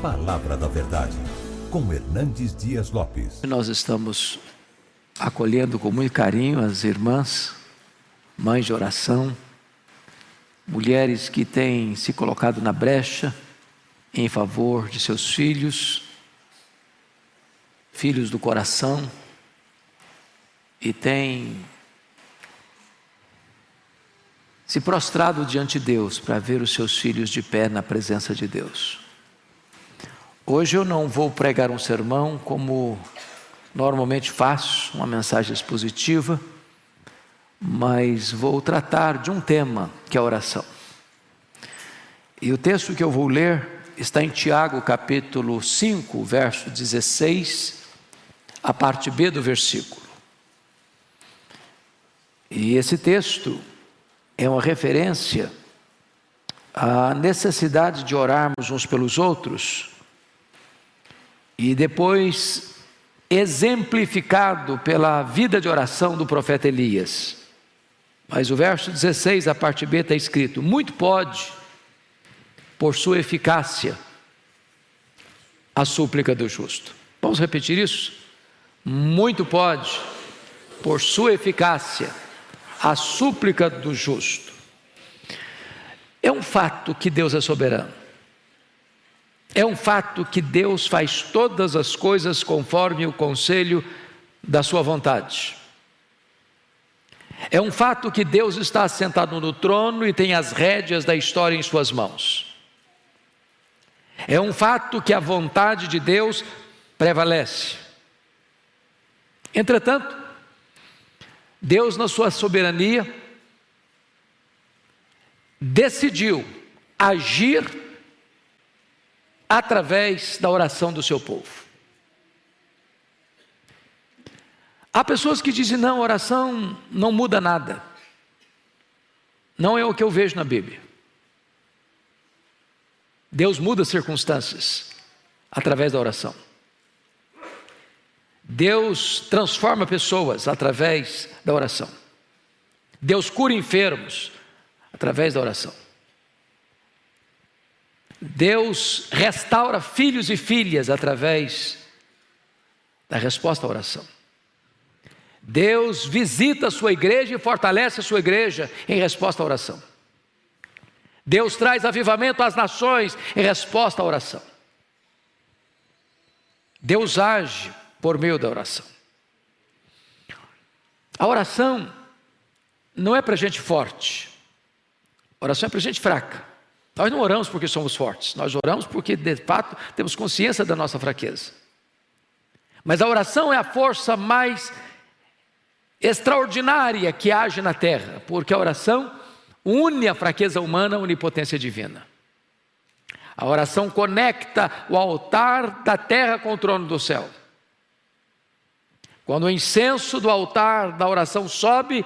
Palavra da Verdade, com Hernandes Dias Lopes. Nós estamos acolhendo com muito carinho as irmãs, mães de oração, mulheres que têm se colocado na brecha em favor de seus filhos, filhos do coração, e têm se prostrado diante de Deus para ver os seus filhos de pé na presença de Deus. Hoje eu não vou pregar um sermão como normalmente faço, uma mensagem expositiva, mas vou tratar de um tema que é a oração. E o texto que eu vou ler está em Tiago capítulo 5, verso 16, a parte B do versículo. E esse texto é uma referência à necessidade de orarmos uns pelos outros, e depois exemplificado pela vida de oração do profeta Elias. Mas o verso 16, a parte B, está escrito: muito pode, por sua eficácia, a súplica do justo. Vamos repetir isso? Muito pode, por sua eficácia, a súplica do justo. É um fato que Deus é soberano. É um fato que Deus faz todas as coisas conforme o conselho da sua vontade. É um fato que Deus está assentado no trono e tem as rédeas da história em suas mãos. É um fato que a vontade de Deus prevalece. Entretanto, Deus, na sua soberania, decidiu agir através da oração do seu povo. Há pessoas que dizem: não, oração não muda nada. Não é o que eu vejo na Bíblia. Deus muda circunstâncias através da oração. Deus transforma pessoas através da oração. Deus cura enfermos através da oração. Deus restaura filhos e filhas através da resposta à oração. Deus visita a sua igreja e fortalece a sua igreja em resposta à oração. Deus traz avivamento às nações em resposta à oração. Deus age por meio da oração. A oração não é para gente forte. A oração é para gente fraca. Nós não oramos porque somos fortes, nós oramos porque de fato temos consciência da nossa fraqueza. Mas a oração é a força mais extraordinária que age na terra, porque a oração une a fraqueza humana à onipotência divina. A oração conecta o altar da terra com o trono do céu. Quando o incenso do altar da oração sobe,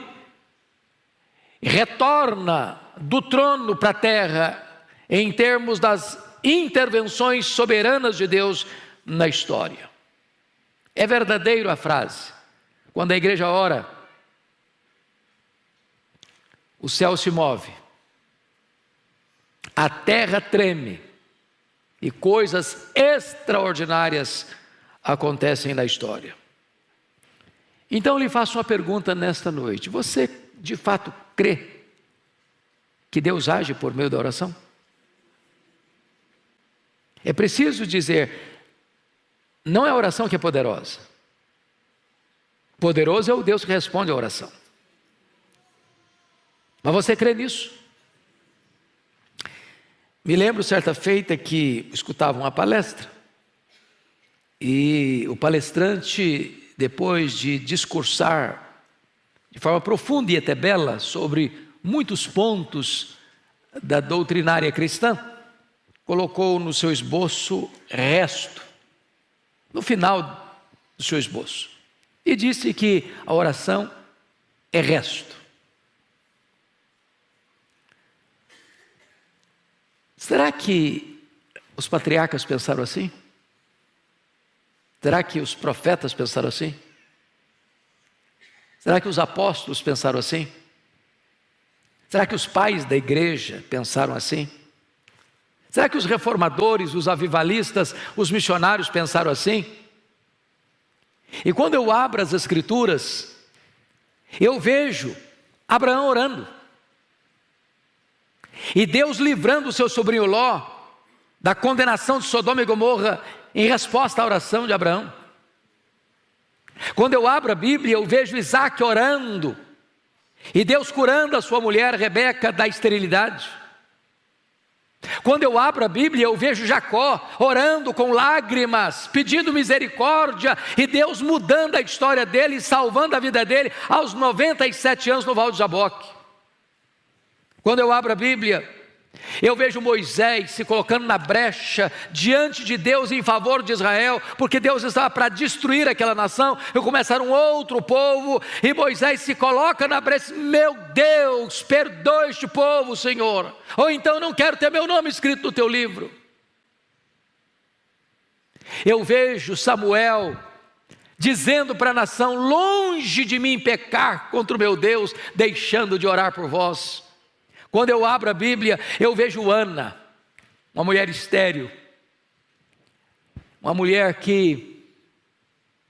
retorna do trono para a terra, em termos das intervenções soberanas de Deus na história. É verdadeiro a frase: quando a igreja ora, o céu se move, a terra treme, e coisas extraordinárias acontecem na história. Então eu lhe faço uma pergunta nesta noite: você de fato crê que Deus age por meio da oração? É preciso dizer, não é a oração que é poderosa. Poderoso é o Deus que responde à oração. Mas você crê nisso? Me lembro certa feita que escutava uma palestra, e o palestrante, depois de discursar de forma profunda e até bela sobre muitos pontos da doutrinária cristã, colocou no seu esboço resto, no final do seu esboço, e disse que a oração é resto. Será que os patriarcas pensaram assim? Será que os profetas pensaram assim? Será que os apóstolos pensaram assim? Será que os pais da igreja pensaram assim? Será que os reformadores, os avivalistas, os missionários pensaram assim? E quando eu abro as Escrituras, eu vejo Abraão orando, e Deus livrando o seu sobrinho Ló da condenação de Sodoma e Gomorra em resposta à oração de Abraão. Quando eu abro a Bíblia, eu vejo Isaac orando, e Deus curando a sua mulher Rebeca da esterilidade. Quando eu abro a Bíblia, eu vejo Jacó orando com lágrimas, pedindo misericórdia, e Deus mudando a história dele, salvando a vida dele aos 97 anos no Val de Jaboque. Quando eu abro a Bíblia, eu vejo Moisés se colocando na brecha diante de Deus em favor de Israel, porque Deus estava para destruir aquela nação e começar um outro povo, e Moisés se coloca na brecha: meu Deus, perdoa este povo, Senhor, ou então não quero ter meu nome escrito no teu livro. Eu vejo Samuel dizendo para a nação: longe de mim pecar contra o meu Deus, deixando de orar por vós. Quando eu abro a Bíblia, eu vejo Ana, uma mulher estéril, uma mulher que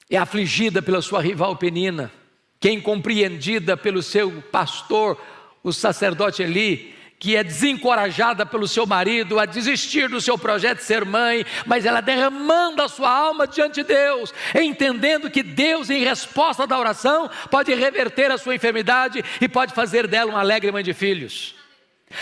é afligida pela sua rival Penina, que é incompreendida pelo seu pastor, o sacerdote Eli, que é desencorajada pelo seu marido a desistir do seu projeto de ser mãe, mas ela derramando a sua alma diante de Deus, entendendo que Deus, em resposta da oração, pode reverter a sua enfermidade e pode fazer dela uma alegre mãe de filhos.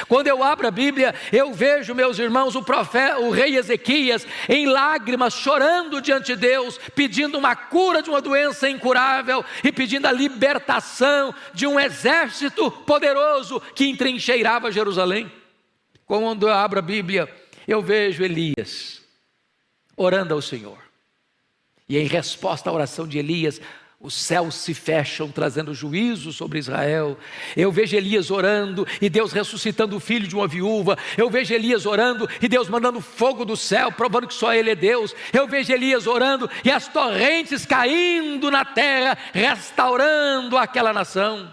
Quando eu abro a Bíblia, eu vejo, meus irmãos, o rei Ezequias em lágrimas, chorando diante de Deus, pedindo uma cura de uma doença incurável e pedindo a libertação de um exército poderoso que entrincheirava Jerusalém. Quando eu abro a Bíblia, eu vejo Elias orando ao Senhor, e em resposta à oração de Elias, os céus se fecham, trazendo juízo sobre Israel. Eu vejo Elias orando, e Deus ressuscitando o filho de uma viúva. Eu vejo Elias orando, e Deus mandando fogo do céu, provando que só Ele é Deus. Eu vejo Elias orando, e as torrentes caindo na terra, restaurando aquela nação.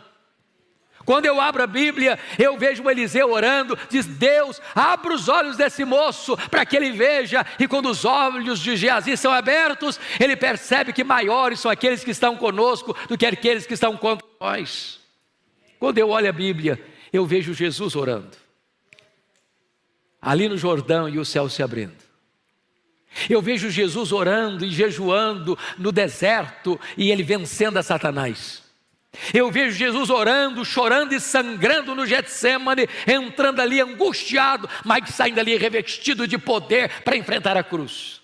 Quando eu abro a Bíblia, eu vejo o Eliseu orando, diz: Deus, abra os olhos desse moço, para que ele veja. E quando os olhos de Geazi são abertos, ele percebe que maiores são aqueles que estão conosco do que aqueles que estão contra nós. Quando eu olho a Bíblia, eu vejo Jesus orando, ali no Jordão, e o céu se abrindo. Eu vejo Jesus orando e jejuando no deserto, e ele vencendo a Satanás. Eu vejo Jesus orando, chorando e sangrando no Getsêmani, entrando ali angustiado, mas saindo ali revestido de poder para enfrentar a cruz.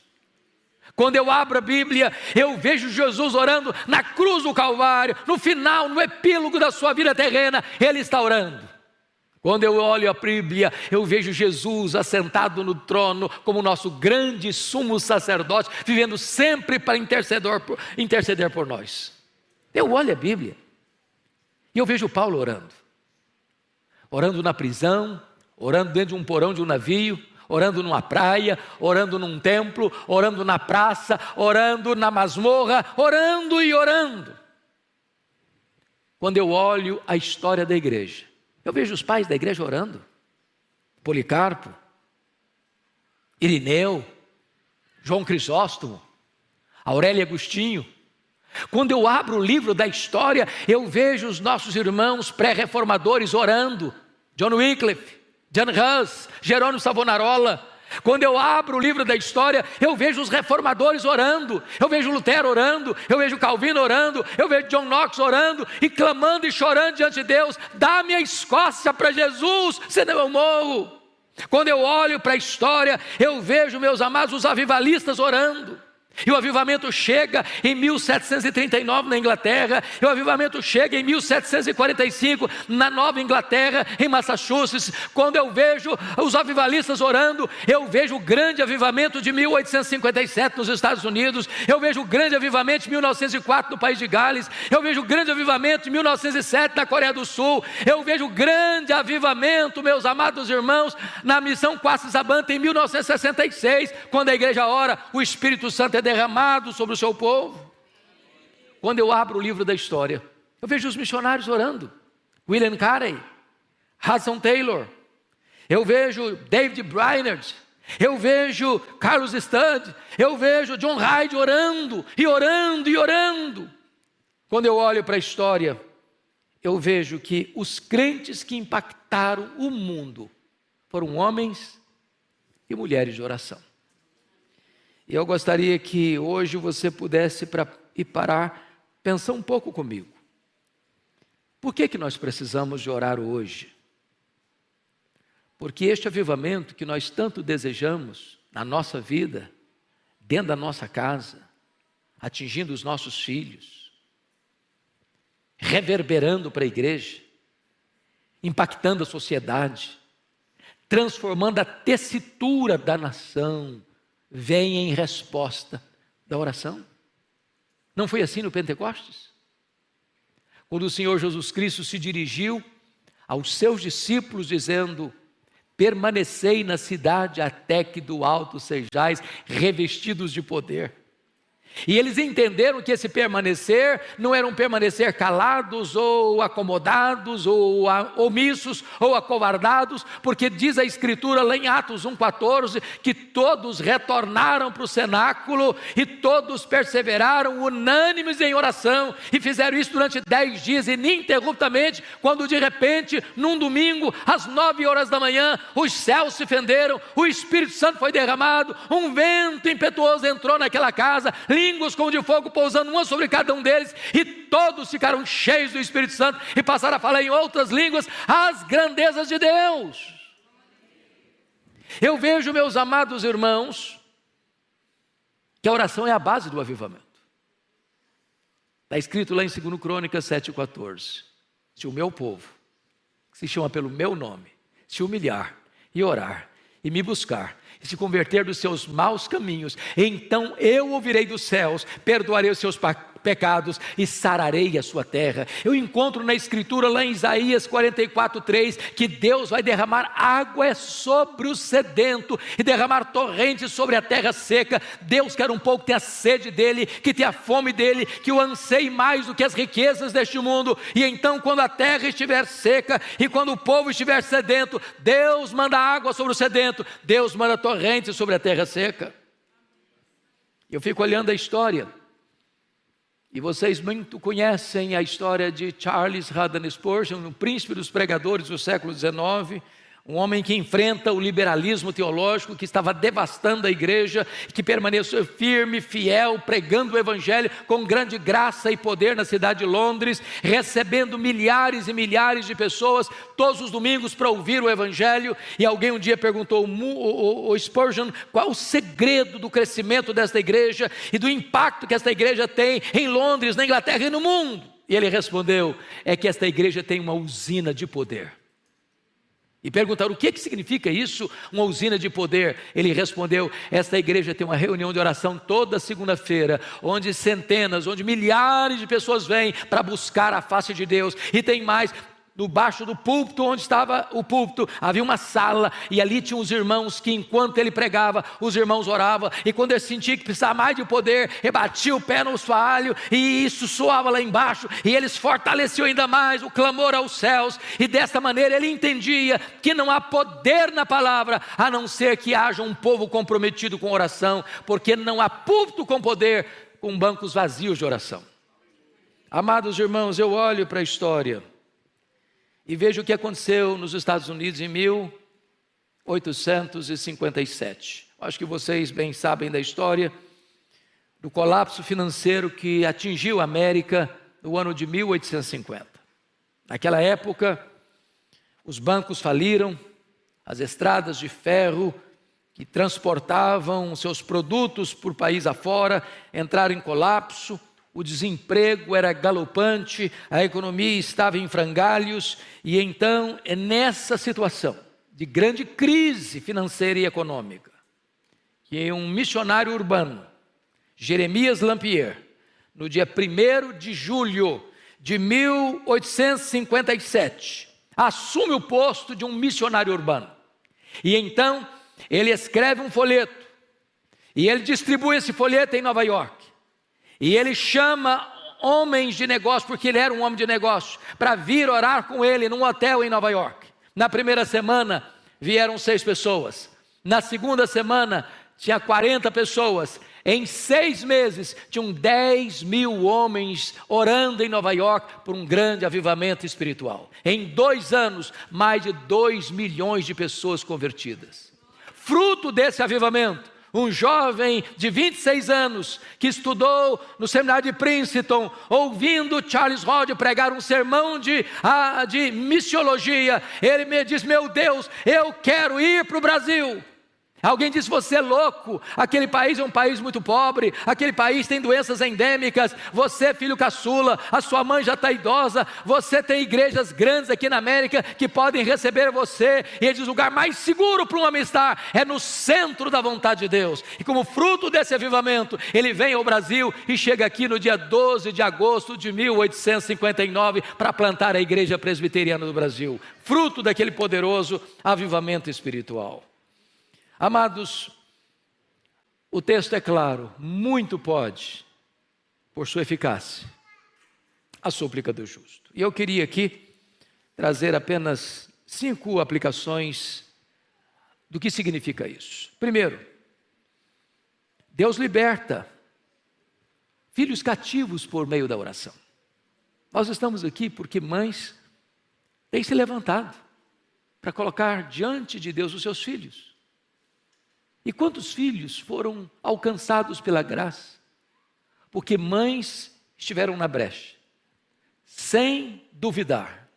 Quando eu abro a Bíblia, eu vejo Jesus orando na cruz do Calvário, no final, no epílogo da sua vida terrena, ele está orando. Quando eu olho a Bíblia, eu vejo Jesus assentado no trono como nosso grande sumo sacerdote, vivendo sempre para interceder por nós. Eu olho a Bíblia e eu vejo Paulo orando na prisão, orando dentro de um porão de um navio, orando numa praia, orando num templo, orando na praça, orando na masmorra, orando e orando. Quando eu olho a história da igreja, eu vejo os pais da igreja orando: Policarpo, Irineu, João Crisóstomo, Aurélio Agostinho. Quando eu abro o livro da história, eu vejo os nossos irmãos pré-reformadores orando: John Wycliffe, John Hus, Jerônimo Savonarola. Quando eu abro o livro da história, eu vejo os reformadores orando, eu vejo Lutero orando, eu vejo Calvino orando, eu vejo John Knox orando e clamando e chorando diante de Deus: dá-me a Escócia para Jesus, senão eu morro. Quando eu olho para a história, eu vejo, meus amados, os avivalistas orando. E o avivamento chega em 1739 na Inglaterra, e o avivamento chega em 1745 na Nova Inglaterra, em Massachusetts. Quando eu vejo os avivalistas orando, eu vejo o grande avivamento de 1857 nos Estados Unidos, eu vejo o grande avivamento de 1904 no país de Gales, eu vejo o grande avivamento de 1907 na Coreia do Sul, eu vejo o grande avivamento, meus amados irmãos, na missão Quassisabanta em 1966, quando a igreja ora, o Espírito Santo é derramado sobre o seu povo. Quando eu abro o livro da história, eu vejo os missionários orando: William Carey, Hudson Taylor, eu vejo David Brainerd, Eu vejo Carlos Studd, eu vejo John Hyde orando, e orando, e orando. Quando eu olho para a história, eu vejo que os crentes que impactaram o mundo foram homens e mulheres de oração. E eu gostaria que hoje você pudesse parar, pensar um pouco comigo. Por que nós precisamos de orar hoje? Porque este avivamento que nós tanto desejamos na nossa vida, dentro da nossa casa, atingindo os nossos filhos, reverberando para a igreja, impactando a sociedade, transformando a tessitura da nação, vem em resposta da oração. Não foi assim no Pentecostes? Quando o Senhor Jesus Cristo se dirigiu aos seus discípulos dizendo: permanecei na cidade até que do alto sejais revestidos de poder. E eles entenderam que esse permanecer não era um permanecer calados ou acomodados ou omissos ou acovardados, porque diz a Escritura lá em Atos 1,14 que todos retornaram para o cenáculo e todos perseveraram unânimes em oração e fizeram isso durante 10 dias ininterruptamente, quando de repente, num domingo, às 9 horas da manhã, os céus se fenderam, o Espírito Santo foi derramado, um vento impetuoso entrou naquela casa, línguas como de fogo pousando uma sobre cada um deles, e todos ficaram cheios do Espírito Santo e passaram a falar em outras línguas as grandezas de Deus. Eu vejo, meus amados irmãos, que a oração é a base do avivamento. Está escrito lá em 2 Crônicas 7,14: se o meu povo, que se chama pelo meu nome, se humilhar e orar e me buscar e se converter dos seus maus caminhos, então eu ouvirei dos céus, perdoarei os seus pecados e sararei a sua terra. Eu encontro na Escritura lá em Isaías 44,3 que Deus vai derramar água sobre o sedento e derramar torrentes sobre a terra seca. Deus quer um povo que tenha sede dele, que tenha fome dele, que o anseie mais do que as riquezas deste mundo. E então, quando a terra estiver seca e quando o povo estiver sedento, Deus manda água sobre o sedento, Deus manda torrentes sobre a terra seca. Eu fico olhando a história, e vocês muito conhecem a história de Charles Haddon Spurgeon, um príncipe dos pregadores do século XIX, um homem que enfrenta o liberalismo teológico que estava devastando a igreja, que permaneceu firme, fiel, pregando o evangelho com grande graça e poder na cidade de Londres, recebendo milhares e milhares de pessoas todos os domingos para ouvir o evangelho. E alguém um dia perguntou ao Spurgeon qual o segredo do crescimento desta igreja e do impacto que esta igreja tem em Londres, na Inglaterra e no mundo. E ele respondeu: é que esta igreja tem uma usina de poder. E perguntaram: o que significa isso, uma usina de poder? Ele respondeu: esta igreja tem uma reunião de oração toda segunda-feira, onde centenas, onde milhares de pessoas vêm para buscar a face de Deus. E tem mais, no baixo do púlpito, onde estava o púlpito, havia uma sala, e ali tinham os irmãos que enquanto ele pregava, os irmãos oravam, e quando ele sentia que precisava mais de poder, ele batia o pé no assoalho, e isso soava lá embaixo, e eles fortaleciam ainda mais o clamor aos céus, e desta maneira ele entendia que não há poder na palavra, a não ser que haja um povo comprometido com oração, porque não há púlpito com poder, com bancos vazios de oração. Amados irmãos, eu olho para a história e vejo o que aconteceu nos Estados Unidos em 1857. Acho que vocês bem sabem da história do colapso financeiro que atingiu a América no ano de 1850. Naquela época, os bancos faliram, as estradas de ferro que transportavam seus produtos por país afora entraram em colapso. O desemprego era galopante, a economia estava em frangalhos, e então é nessa situação de grande crise financeira e econômica que um missionário urbano, Jeremias Lampier, no dia 1º de julho de 1857, assume o posto de um missionário urbano. E então ele escreve um folheto, e ele distribui esse folheto em Nova York. E ele chama homens de negócio, porque ele era um homem de negócio, para vir orar com ele num hotel em Nova York. Na primeira semana vieram 6 pessoas, Na segunda semana, tinha 40 pessoas. Em 6 meses, tinham 10 mil homens orando em Nova York por um grande avivamento espiritual. Em 2 anos, mais de 2 milhões de pessoas convertidas. Fruto desse avivamento, um jovem de 26 anos, que estudou no seminário de Princeton, ouvindo Charles Hodge pregar um sermão de missiologia, ele me diz: meu Deus, eu quero ir para o Brasil. Alguém disse: você é louco, aquele país é um país muito pobre, aquele país tem doenças endêmicas, você é filho caçula, a sua mãe já está idosa, você tem igrejas grandes aqui na América que podem receber você. E ele diz: o lugar mais seguro para um homem estar é no centro da vontade de Deus. E como fruto desse avivamento, ele vem ao Brasil e chega aqui no dia 12 de agosto de 1859 para plantar a Igreja Presbiteriana do Brasil, fruto daquele poderoso avivamento espiritual. Amados, o texto é claro: muito pode, por sua eficácia, a súplica do justo. E eu queria aqui trazer apenas 5 aplicações do que significa isso. Primeiro, Deus liberta filhos cativos por meio da oração. Nós estamos aqui porque mães têm se levantado para colocar diante de Deus os seus filhos. E quantos filhos foram alcançados pela graça? Porque mães estiveram na brecha, sem duvidar,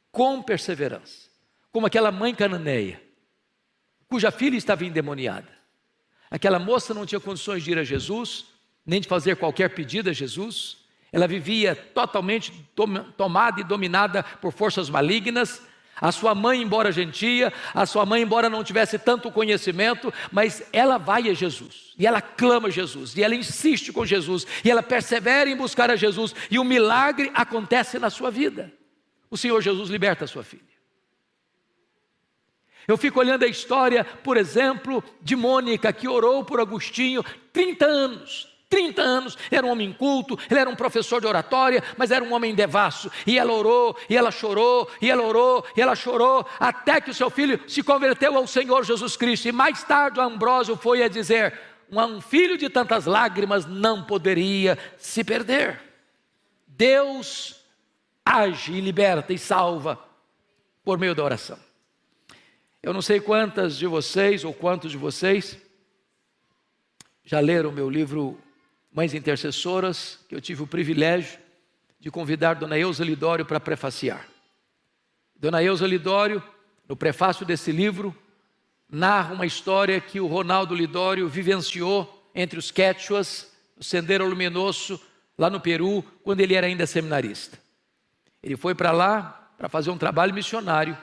com perseverança, como aquela mãe cananeia, cuja filha estava endemoniada. Aquela moça não tinha condições de ir a Jesus, nem de fazer qualquer pedido a Jesus. Ela vivia totalmente tomada e dominada por forças malignas. A sua mãe, embora gentia, a sua mãe, embora não tivesse tanto conhecimento, mas ela vai a Jesus, e ela clama a Jesus, e ela insiste com Jesus, e ela persevera em buscar a Jesus, e o milagre acontece na sua vida. O Senhor Jesus liberta a sua filha. Eu fico olhando a história, por exemplo, de Mônica, que orou por Agostinho 30 anos. 30 anos, era um homem culto, ele era um professor de oratória, mas era um homem devasso, e ela orou, e ela chorou, e ela orou, e ela chorou, até que o seu filho se converteu ao Senhor Jesus Cristo. E mais tarde o Ambrósio foi a dizer: um filho de tantas lágrimas não poderia se perder. Deus age e liberta e salva por meio da oração. Eu não sei quantas de vocês ou quantos de vocês já leram o meu livro Mães Intercessoras, que eu tive o privilégio de convidar Dona Eusa Lidório para prefaciar. Dona Eusa Lidório, no prefácio desse livro, narra uma história que o Ronaldo Lidório vivenciou entre os quechuas, no Sendero Luminoso, lá no Peru, quando ele era ainda seminarista. Ele foi para lá para fazer um trabalho missionário,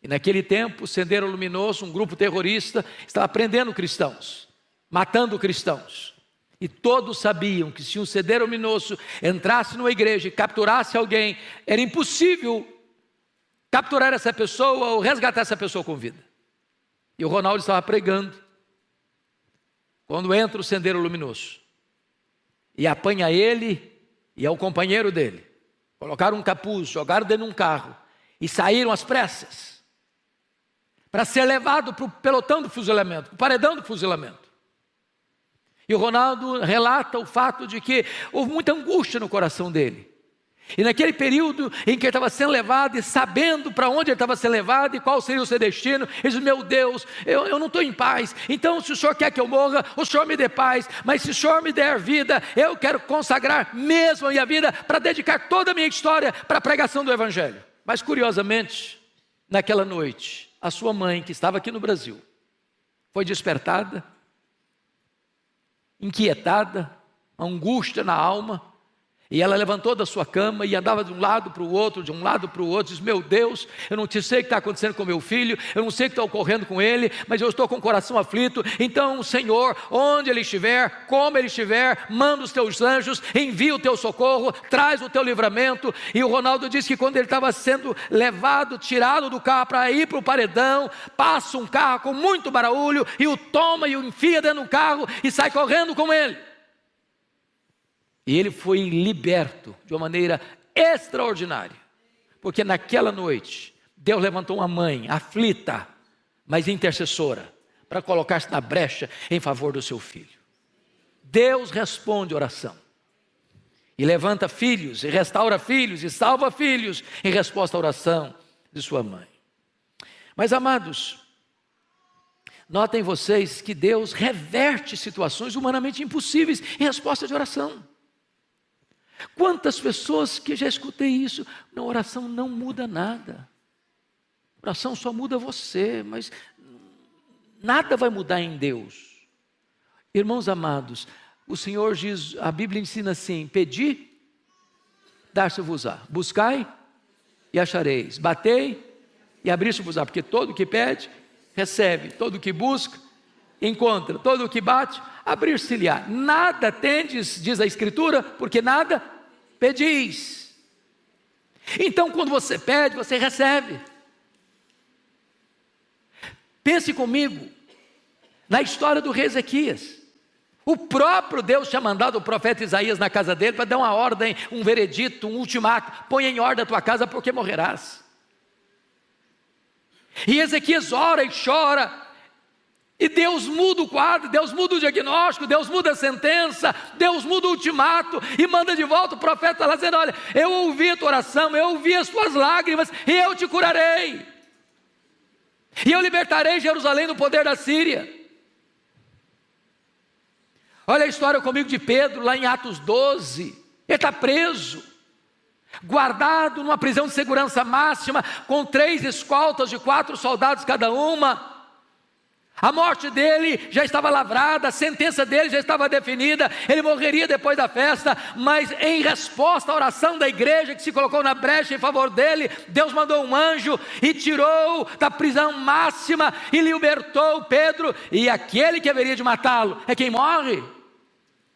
e naquele tempo o Sendero Luminoso, um grupo terrorista, estava prendendo cristãos, matando cristãos. E todos sabiam que se um Sendero Luminoso entrasse numa igreja e capturasse alguém, era impossível capturar essa pessoa ou resgatar essa pessoa com vida. E o Ronaldo estava pregando, quando entra o Sendero Luminoso, e apanha ele e ao companheiro dele, colocaram um capuz, jogaram dentro de um carro, e saíram às pressas, para ser levado para o pelotão do fuzilamento, para o paredão do fuzilamento. E o Ronaldo relata o fato de que houve muita angústia no coração dele. E naquele período em que ele estava sendo levado, e sabendo para onde ele estava sendo levado e qual seria o seu destino, ele diz: meu Deus, eu não estou em paz. Então, se o Senhor quer que eu morra, o Senhor me dê paz. Mas se o Senhor me der vida, eu quero consagrar mesmo a minha vida para dedicar toda a minha história para a pregação do Evangelho. Mas curiosamente, naquela noite, a sua mãe, que estava aqui no Brasil, foi despertada, inquietada, angústia na alma, e ela levantou da sua cama e andava de um lado para o outro, de um lado para o outro, diz: meu Deus, eu não sei o que está acontecendo com meu filho, eu não sei o que está ocorrendo com ele, mas eu estou com o coração aflito. Então, Senhor, onde ele estiver, como ele estiver, manda os teus anjos, envia o teu socorro, traz o teu livramento. E o Ronaldo disse que quando ele estava sendo levado, tirado do carro para ir para o paredão, passa um carro com muito barulho e o toma e o enfia dentro do carro e sai correndo com ele. E ele foi liberto de uma maneira extraordinária, porque naquela noite Deus levantou uma mãe aflita, mas intercessora, para colocar-se na brecha em favor do seu filho. Deus responde oração. E levanta filhos, e restaura filhos, e salva filhos, em resposta à oração de sua mãe. Mas, amados, notem vocês que Deus reverte situações humanamente impossíveis em resposta de oração. Quantas pessoas que já escutei isso, na oração não muda nada. A oração só muda você, mas nada vai mudar em Deus. Irmãos amados, o Senhor diz, a Bíblia ensina assim: pedi, dar-se-vos-á, buscai e achareis, batei e abrir-se-vos-á, porque todo que pede, recebe, todo que busca, encontra, todo que bate, abrir-se-lhe-á. Nada tendes, diz a Escritura, porque nada pedis. Então, quando você pede, você recebe. Pense comigo na história do rei Ezequias. O próprio Deus tinha mandado o profeta Isaías na casa dele para dar uma ordem, um veredito, um ultimato: põe em ordem a tua casa porque morrerás. E Ezequias ora e chora, e Deus muda o quadro, Deus muda o diagnóstico, Deus muda a sentença, Deus muda o ultimato, e manda de volta o profeta lá dizendo: olha, eu ouvi a tua oração, eu ouvi as tuas lágrimas, e eu te curarei, e eu libertarei Jerusalém do poder da Síria. Olha a história comigo de Pedro, lá em Atos 12, ele está preso, guardado numa prisão de segurança máxima, com 3 escoltas de 4 soldados cada uma. A morte dele já estava lavrada, a sentença dele já estava definida, ele morreria depois da festa, mas em resposta à oração da igreja que se colocou na brecha em favor dele, Deus mandou um anjo e tirou da prisão máxima e libertou Pedro, e aquele que haveria de matá-lo é quem morre.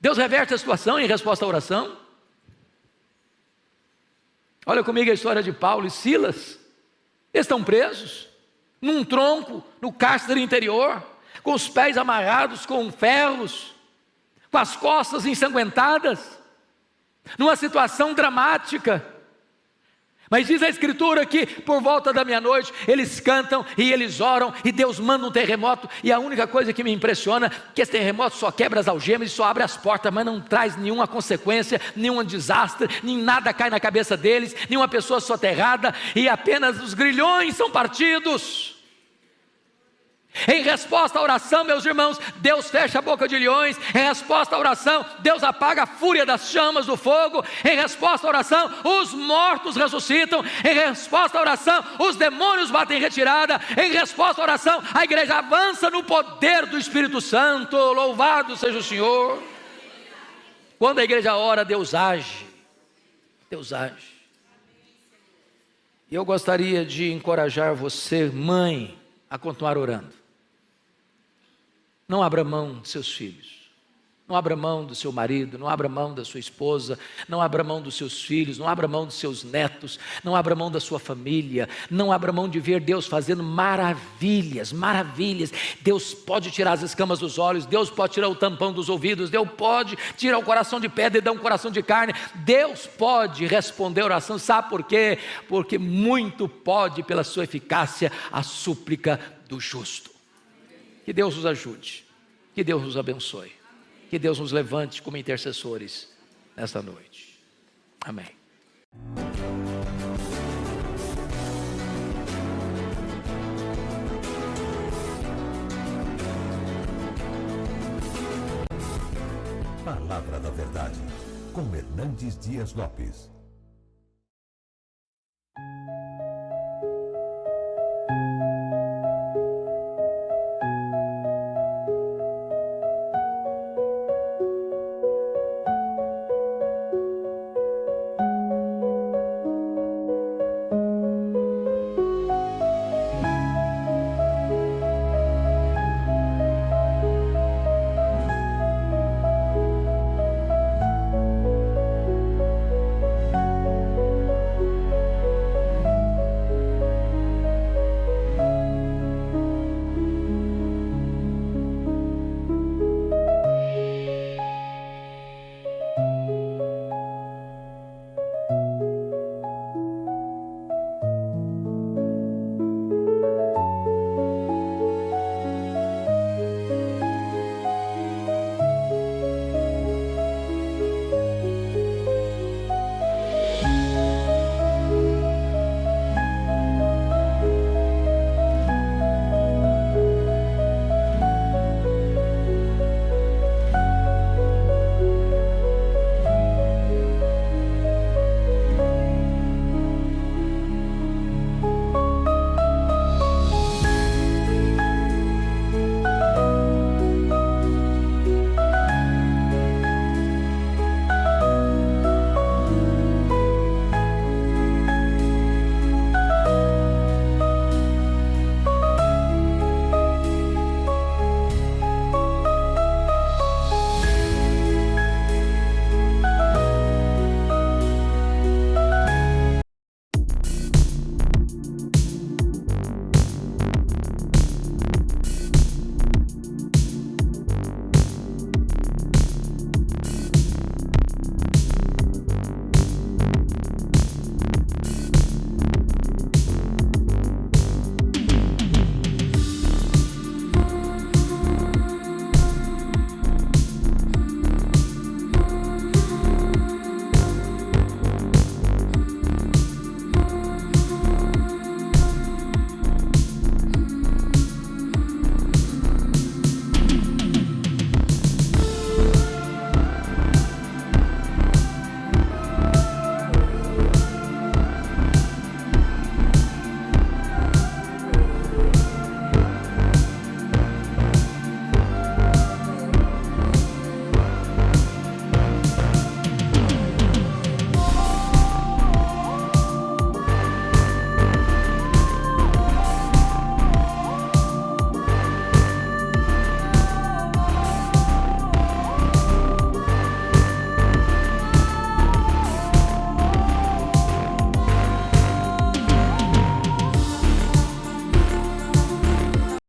Deus reverte a situação em resposta à oração. Olha comigo a história de Paulo e Silas. Eles estão presos num tronco, no cárcere interior, com os pés amarrados com ferros, com as costas ensanguentadas, numa situação dramática. Mas diz a Escritura que por volta da meia-noite eles cantam e eles oram, e Deus manda um terremoto. E a única coisa que me impressiona é que esse terremoto só quebra as algemas e só abre as portas, mas não traz nenhuma consequência, nenhum desastre, nem nada cai na cabeça deles, nenhuma pessoa soterrada, e apenas os grilhões são partidos. Em resposta à oração, meus irmãos, Deus fecha a boca de leões. Em resposta à oração, Deus apaga a fúria das chamas do fogo. Em resposta à oração, os mortos ressuscitam. Em resposta à oração, os demônios batem em retirada. Em resposta à oração, a igreja avança no poder do Espírito Santo. Louvado seja o Senhor. Quando a igreja ora, Deus age. Deus age. E eu gostaria de encorajar você, mãe, a continuar orando. Não abra mão de seus filhos, não abra mão do seu marido, não abra mão da sua esposa, não abra mão dos seus filhos, não abra mão dos seus netos, não abra mão da sua família, não abra mão de ver Deus fazendo maravilhas, maravilhas. Deus pode tirar as escamas dos olhos, Deus pode tirar o tampão dos ouvidos, Deus pode tirar o coração de pedra e dar um coração de carne. Deus pode responder a oração, sabe por quê? Porque muito pode pela sua eficácia a súplica do justo. Que Deus nos ajude, que Deus nos abençoe, que Deus nos levante como intercessores nesta noite. Amém. Palavra da Verdade, com Hernandes Dias Lopes.